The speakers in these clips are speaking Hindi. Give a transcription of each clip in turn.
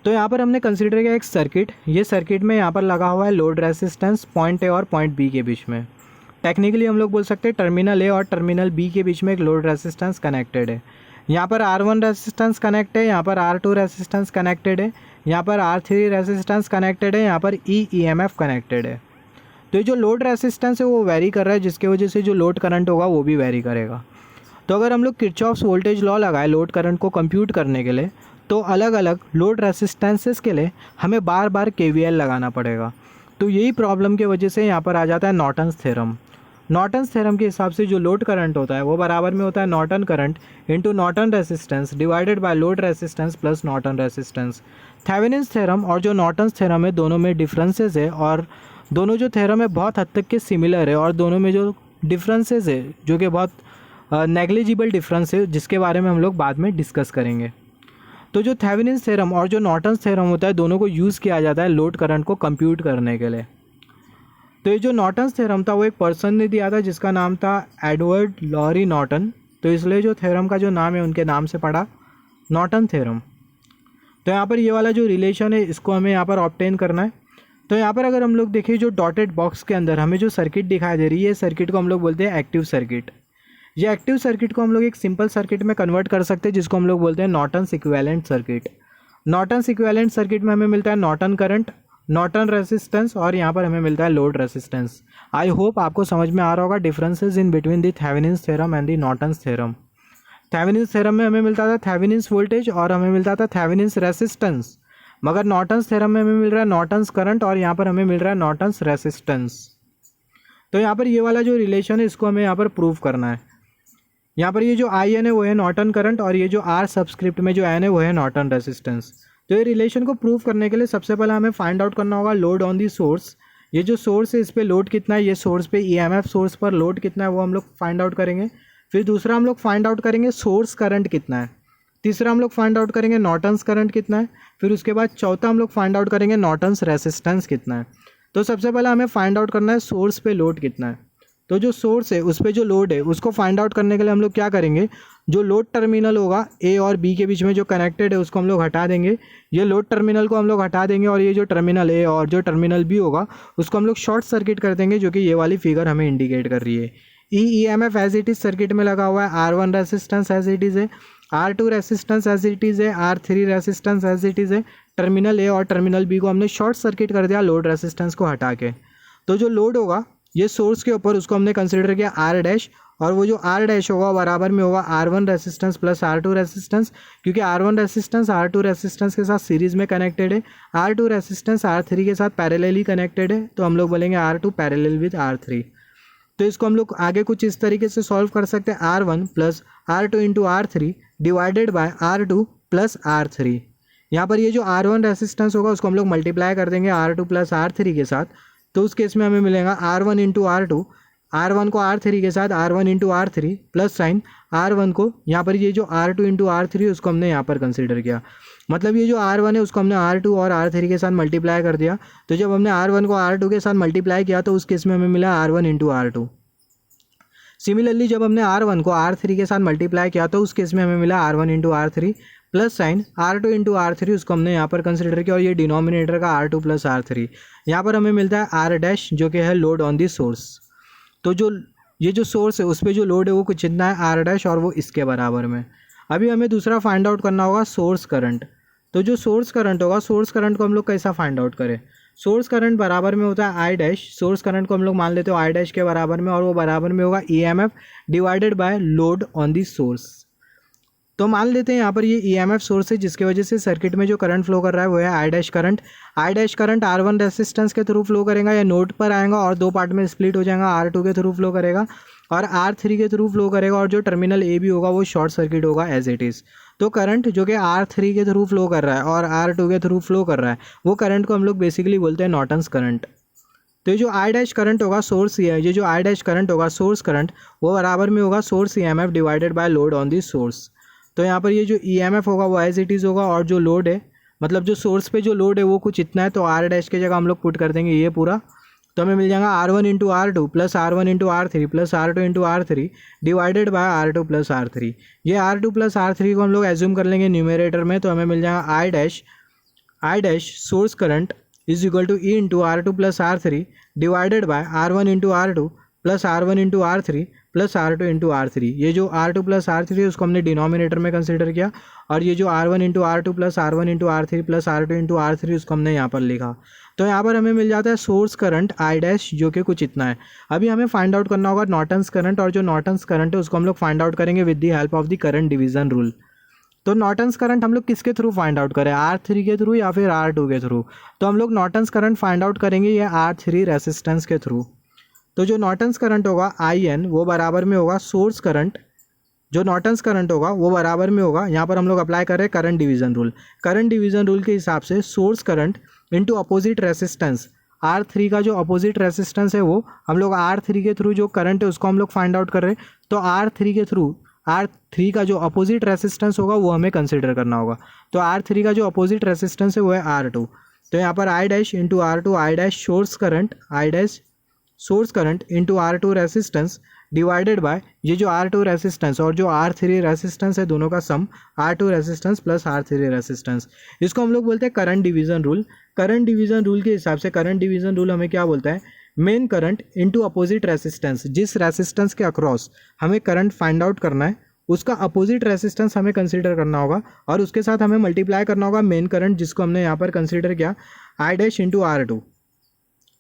तो यहाँ पर हमने कंसिडर किया एक सर्किट, ये सर्किट में यहाँ पर लगा हुआ है लोड रेसिस्टेंस पॉइंट ए और पॉइंट बी के बीच में। टेक्निकली हम लोग बोल सकते हैं टर्मिनल ए और टर्मिनल बी के बीच में एक लोड रेसिस्टेंस कनेक्टेड है। यहाँ पर R1 रेसिस्टेंस कनेक्ट है, यहाँ पर R2 रेसिस्टेंस कनेक्टेड है, यहाँ पर R3 रेसिस्टेंस कनेक्टेड है, यहाँ पर EMF कनेक्टेड है। तो ये जो लोड रेसिस्टेंस है वो वेरी कर रहा है, जिसकी वजह से जो लोड करंट होगा वो भी वेरी करेगा। तो अगर हम लोग किरचॉफ्स वोल्टेज लॉ लगाए लोड करंट को कंप्यूट करने के लिए, तो अलग अलग लोड रेसिस्टेंसेस के लिए हमें बार बार KVL लगाना पड़ेगा। तो यही प्रॉब्लम की वजह से यहाँ पर आ जाता है नॉर्टन्स थ्योरम। नॉर्टन्स थ्योरम के हिसाब से जो लोड करंट होता है वो बराबर में होता है Norton current into Norton resistance divided by load resistance plus Norton resistance. Thevenin's theorem और जो नॉर्टन्स थ्योरम है दोनों में डिफरेंसेस है, और दोनों जो थ्योरम है बहुत हद तक के सिमिलर है, और दोनों में जो डिफरेंसेस है जो कि बहुत नेग्लिजिबल डिफरेंस है, जिसके बारे में हम लोग बाद में डिस्कस करेंगे। तो जो थेवेनिन्स थ्योरम और जो नॉर्टन्स थ्योरम होता है दोनों को यूज़ किया जाता है लोड करंट को कंप्यूट करने के लिए। तो ये जो नॉर्टन्स थ्योरम था वो एक पर्सन ने दिया था जिसका नाम था एडवर्ड लॉरी नॉर्टन, तो इसलिए जो थ्योरम का जो नाम है उनके नाम से पड़ा नॉर्टन थ्योरम। तो यहाँ पर ये वाला जो रिलेशन है इसको हमें यहाँ पर ऑब्टेन करना है। तो यहाँ पर अगर हम लोग देखें जो डॉटेड बॉक्स के अंदर हमें जो सर्किट दिखाई दे रही है, सर्किट को हम लोग बोलते हैं एक्टिव सर्किट। ये एक्टिव सर्किट को हम लोग एक सिंपल सर्किट में कन्वर्ट कर सकते हैं जिसको हम लोग बोलते हैं Norton's equivalent circuit. Norton's equivalent circuit में हमें मिलता है नॉर्टन करंट, नॉर्टन रेसिस्टेंस और यहाँ पर हमें मिलता है लोड रेसिस्टेंस। आई होप आपको समझ में आ रहा होगा differences in between the Thevenin's theorem and the Norton's theorem. Thevenin's theorem में हमें मिलता था थेवेनिन्स वोल्टेज और हमें मिलता था थेवेनिन्स रेसिस्टेंस, मगर नॉर्टन्स थ्योरम में हमें मिल रहा है नॉर्टन्स करंट और यहाँ पर हमें मिल रहा है नॉर्टन्स रेसिस्टेंस। तो यहाँ पर ये वाला जो रिलेशन है इसको हमें यहाँ पर प्रूव करना है। यहाँ पर ये जो IN है वो है नॉर्टन करंट और ये जो R सबस्क्रिप्ट में जो N है वो है नॉर्टन रेसिस्टेंस। तो ये रिलेशन को प्रूव करने के लिए सबसे पहले हमें फाइंड आउट करना होगा लोड ऑन दी सोर्स। ये जो सोर्स है इस पर लोड कितना है, ये सोर्स पे EMF सोर्स पर लोड कितना है वो हम लोग फाइंड आउट करेंगे। फिर दूसरा हम लोग फाइंड आउट करेंगे सोर्स करंट कितना है। तीसरा हम लोग फाइंड आउट करेंगे नॉर्टन्स करंट कितना है। फिर उसके बाद चौथा हम लोग फाइंड आउट करेंगे नॉर्टन्स रेसिस्टेंस कितना है। तो सबसे पहले हमें फाइंड आउट करना है सोर्स पे लोड कितना है। तो जो सोर्स है उस पर जो लोड है उसको फाइंड आउट करने के लिए हम लोग क्या करेंगे, जो लोड टर्मिनल होगा A और B के बीच में जो कनेक्टेड है उसको हम लोग हटा देंगे। ये लोड टर्मिनल को हम लोग हटा देंगे और ये जो टर्मिनल A और जो टर्मिनल B होगा उसको हम लोग शॉर्ट सर्किट कर देंगे, जो कि ये वाली फिगर हमें इंडिकेट कर रही है। EMF as it is circuit में लगा हुआ है, R1 resistance as it is है, R2 resistance as it is है, R3 resistance as it is है। टर्मिनल A और टर्मिनल B को हमने शॉर्ट सर्किट कर दिया लोड रेसिस्टेंस को हटा के। तो जो लोड होगा ये सोर्स के ऊपर उसको हमने कंसिडर किया R डैश, और वो जो R डैश होगा बराबर में होगा R1 resistance plus R2 resistance, क्योंकि R1 रेसिस्टेंस R2 रेसिस्टेंस के साथ सीरीज़ में कनेक्टेड है, R2 रेसिस्टेंस R3 के साथ पैरेलली कनेक्टेड है, तो हम लोग बोलेंगे R2 पैरेलल विद R3। तो इसको हम लोग आगे कुछ इस तरीके से सॉल्व कर सकते हैं, R1 plus R2 into R3 divided by R2 plus R3। यहाँ पर ये जो R1 रेसिस्टेंस होगा उसको हम लोग मल्टीप्लाई कर देंगे R2 प्लस R3 के साथ, तो उस केस में हमें मिलेगा R1 इंटू R2, R1 को R3 के साथ R1 into R3 plus sign R1 को यहाँ पर ये जो R2 इंटू R3 उसको हमने यहाँ पर कंसिडर किया। मतलब ये जो R1 है उसको हमने R2 और R3 के साथ मल्टीप्लाई कर दिया। तो जब हमने R1 को R2 के साथ मल्टीप्लाई किया तो उस केस में हमें मिला R1 इंटू R2। सिमिलरली जब हमने R1 को R3 के साथ मल्टीप्लाई किया तो उस केस में हमें मिला R1 into R3 plus sign R2 into R3 उसको हमने यहाँ पर कंसिडर किया, और ये डिनोमिनेटर का R2 प्लस R3। यहाँ पर हमें मिलता है R डैश जो कि है लोड ऑन दी सोर्स। तो जो ये जो सोर्स है उस पर जो लोड है वो कुछ इतना है R डैश और वो इसके बराबर में। अभी हमें दूसरा फाइंड आउट करना होगा सोर्स करंट। तो जो सोर्स करंट होगा, सोर्स करंट को हम लोग कैसा फाइंड आउट करें, सोर्स करंट बराबर में होता है I डैश, सोर्स करंट को हम लोग मान लेते हो I डैश के बराबर में, और वो बराबर में होगा EMF divided by load on the source. तो मान लेते हैं यहाँ पर ये EMF सोर्स है जिसकी वजह से सर्किट में जो करंट फ्लो कर रहा है वो है I dash current. I dash current R1 resistance के थ्रू फ्लो करेगा, या नोड पर आएगा और दो पार्ट में स्प्लिट हो जाएगा, R2 के थ्रू फ्लो करेगा और R3 के थ्रू फ्लो करेगा, और जो टर्मिनल A भी होगा वो शॉर्ट सर्किट होगा एज इट इज़। तो करंट जो कि R3 के थ्रू फ्लो कर रहा है और R2 के थ्रू फ्लो कर रहा है वो करंट को हम लोग बेसिकली बोलते हैं नॉर्टन्स करंट। तो ये जो I डैश करंट होगा सोर्स, ये जो I डैश करंट होगा सोर्स करंट वो बराबर में होगा source EMF divided by load on the source. तो यहाँ पर ये जो EMF होगा वो एज इट इज़ होगा, और जो लोड है मतलब जो सोर्स पे जो लोड है वो कुछ इतना है, तो R डैश की जगह हम लोग पुट कर देंगे ये पूरा। तो हमें मिल जाएगा R1 into R2 plus R1 into R3 plus R2 into R3 divided by R2 plus R3। ये R2 प्लस R3 को हम लोग एज्यूम कर लेंगे न्यूमरेटर में, तो हमें मिल जाएगा I dash I dash source current is equal to E into R two plus R three divided by R one into R two plus R one into R three plus R two into R three. ये जो R two plus R three है उसको हमने डिनोमिनेटर में कंसिडर किया, और ये जो R one into R two plus R one into R three plus R two into R three उसको हमने यहाँ पर लिखा। तो यहाँ पर हमें मिल जाता है सोर्स करंट आई डैश, जो कि कुछ इतना है। अभी हमें फाइंड आउट करना होगा नॉर्टन्स करंट, और जो नॉर्टन्स करंट है उसको हम लोग फाइंड आउट करेंगे with the help of the current division rule. तो नॉर्टन्स करंट हम लोग किसके थ्रू फाइंड आउट करें, R3 के थ्रू या फिर R2 के थ्रू? तो हम लोग नॉर्टन्स करंट फाइंड आउट करेंगे ये R3 रेसिस्टेंस के थ्रू। तो जो नॉर्टन्स करंट होगा IN वो बराबर में होगा सोर्स करंट, जो नॉर्टन्स करंट होगा वो बराबर में होगा, यहाँ पर हम लोग अप्लाई कर रहे हैं current division rule. Current division rule के हिसाब से source current into opposite resistance, R3 का जो अपोजिट रेसिस्टेंस है वो हम लोग R3 के थ्रू जो करंट है उसको हम लोग फाइंड आउट कर रहे हैं। तो R3 के थ्रू R3 का जो अपोजिट रेसिस्टेंस होगा वो हमें कंसिडर करना होगा। तो R3 का जो अपोजिट रेसिस्टेंस है वो है R2। तो यहाँ पर I dash into R2, I dash source current, I dash source current into R2 resistance divided bye ये जो R2 रेसिस्टेंस और जो R3 रेसिस्टेंस है दोनों का सम, R2 resistance plus R3 resistance. इसको हम लोग बोलते हैं current division rule. Current division rule के हिसाब से करंट डिवीजन रूल हमें क्या बोलता है, main current into opposite resistance. जिस रेसिस्टेंस के अक्रॉस हमें करंट फाइंड आउट करना है उसका अपोजिट रेसिस्टेंस हमें कंसीडर करना होगा, और उसके साथ हमें मल्टीप्लाई करना होगा मेन करंट, जिसको हमने यहाँ पर कंसीडर किया I dash into R2,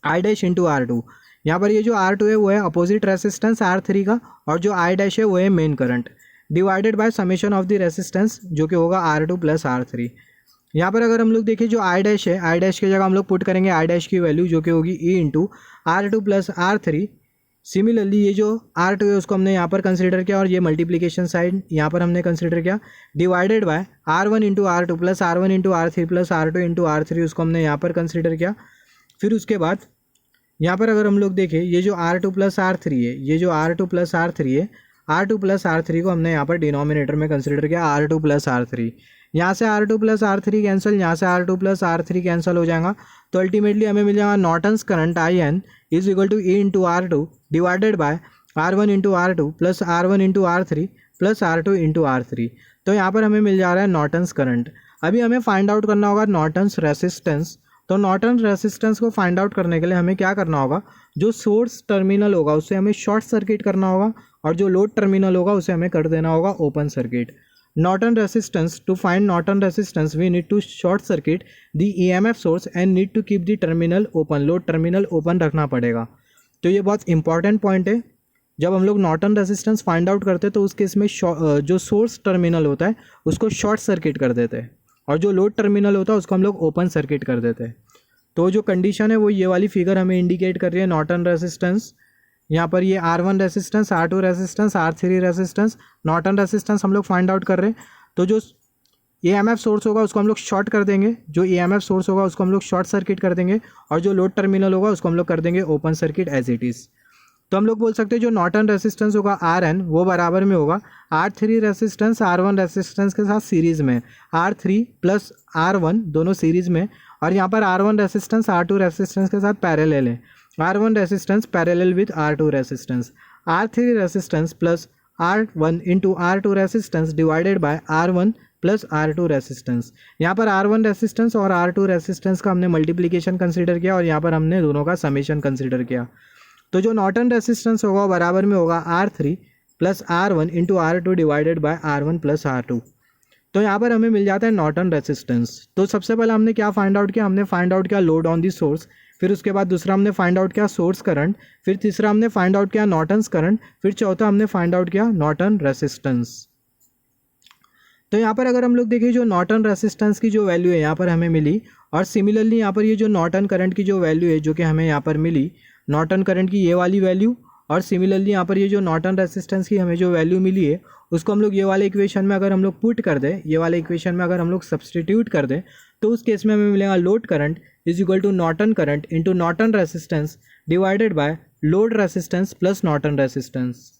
I dash into R2। यहाँ पर ये जो R2 है वो है अपोजिट रेसिस्टेंस R3 का, और जो आई डैश है वो है main current, divided by summation of the resistance जो कि होगा R2 प्लस R3। यहाँ पर अगर हम लोग देखें जो आई डैश है, आई डैश की जगह हम लोग पुट करेंगे आई डैश की वैल्यू जो कि होगी E into R2 plus R3। Similarly ये जो R2 है उसको हमने यहाँ पर कंसिडर किया, और ये मल्टीप्लिकेशन साइड यहाँ पर हमने कंसिडर किया, divided by R1 into R2 plus R1 into R3 plus R2 into R3 उसको हमने यहाँ पर कंसिडर किया। फिर उसके बाद यहाँ पर अगर हम लोग देखें ये जो R2 प्लस R3 है, ये जो R2 प्लस R3 है, R2 प्लस R3 को हमने यहाँ पर डिनोमिनेटर में कंसिडर किया R2 प्लस R3। यहाँ से R2 प्लस R3 कैंसिल, यहाँ से R2 प्लस R3 कैंसिल हो जाएगा। तो अल्टीमेटली हमें मिल जाएगा Norton's current IN is equal to E into R2 divided by R1 into R2 plus R1 into R3 plus R2 into R3। तो यहाँ पर हमें मिल जा रहा है नॉर्टन्स करंट। अभी हमें फाइंड आउट करना होगा नॉर्टन्स रेसिस्टेंस। तो नॉर्टन रेसिस्टेंस को फाइंड आउट करने के लिए हमें क्या करना होगा, जो सोर्स टर्मिनल होगा उसे हमें शॉर्ट सर्किट करना होगा, और जो लोड टर्मिनल होगा उसे हमें कर देना होगा open circuit. Norton resistance, to find Norton resistance we need to short circuit the EMF source and need to keep the terminal open, load terminal open रखना पड़ेगा। तो ये बहुत इंपॉर्टेंट पॉइंट है। जब हम लोग नॉर्टन रेसिस्टेंस फाइंड आउट करते हैं तो उस केस में जो सोर्स टर्मिनल होता है उसको शॉर्ट सर्किट कर देते हैं, और जो लोड टर्मिनल होता है उसको हम लोग ओपन सर्किट कर देते हैं। तो जो कंडीशन है वो ये वाली फिगर हमें इंडिकेट कर रही है नॉर्टन रेसिस्टेंस। यहाँ पर ये R1 resistance, R2 resistance, R3 resistance, Norton resistance हम लोग फाइंड आउट कर रहे हैं। तो जो EMF सोर्स होगा उसको हम लोग शॉर्ट कर देंगे, जो EMF सोर्स होगा उसको हम लोग शॉर्ट सर्किट कर देंगे, और जो लोड टर्मिनल होगा उसको हम लोग कर देंगे open circuit as it is. तो हम लोग बोल सकते हैं जो नॉर्टन रेसिस्टेंस होगा RN वो बराबर में होगा R3 रेसिस्टेंस R1 रेसिस्टेंस के साथ सीरीज़ में, R3 प्लस R1 दोनों सीरीज़ में, और यहाँ पर R1 रेसिस्टेंस R2 रेसिस्टेंस के साथ पैरेलल है, R1 resistance parallel with R2 resistance, R3 resistance plus R1 into R2 resistance divided by R1 plus R2 resistance. यहाँ पर R1 रेसिस्टेंस और R2 रेसिस्टेंस का हमने मल्टीप्लिकेशन कंसिडर किया, और यहाँ पर हमने दोनों का समेशन कंसिडर किया। तो जो नॉर्टन रेसिस्टेंस होगा बराबर में होगा R3 plus R1 into R2 divided by R1 plus R2। तो यहाँ पर हमें मिल जाता है नॉर्टन रेसिस्टेंस। तो सबसे पहले हमने क्या फाइंड आउट किया, हमने फाइंड आउट किया लोड ऑन दी सोर्स, फिर उसके बाद दूसरा हमने फाइंड आउट किया सोर्स करंट, फिर तीसरा हमने फाइंड आउट किया नॉर्टन्स करंट, फिर चौथा हमने फाइंड आउट किया नॉर्टन रेसिस्टेंस। तो यहाँ पर अगर हम लोग देखें जो नॉर्टन रेसिस्टेंस की जो वैल्यू है यहाँ पर हमें मिली, और सिमिलरली यहाँ पर ये जो नॉर्टन करंट की जो वैल्यू है जो कि हमें यहाँ पर मिली, नॉर्टन करंट की ये वाली वैल्यू, और सिमिलरली यहाँ पर ये जो नॉर्टन रेसिस्टेंस की हमें जो वैल्यू मिली है उसको हम लोग ये वाले इक्वेशन में अगर हम लोग पुट कर दें, ये वाले इक्वेशन में अगर हम लोग सब्सटीट्यूट कर दें, तो उस केस में हमें मिलेगा load current is equal to Norton current into Norton resistance divided by load resistance plus Norton resistance.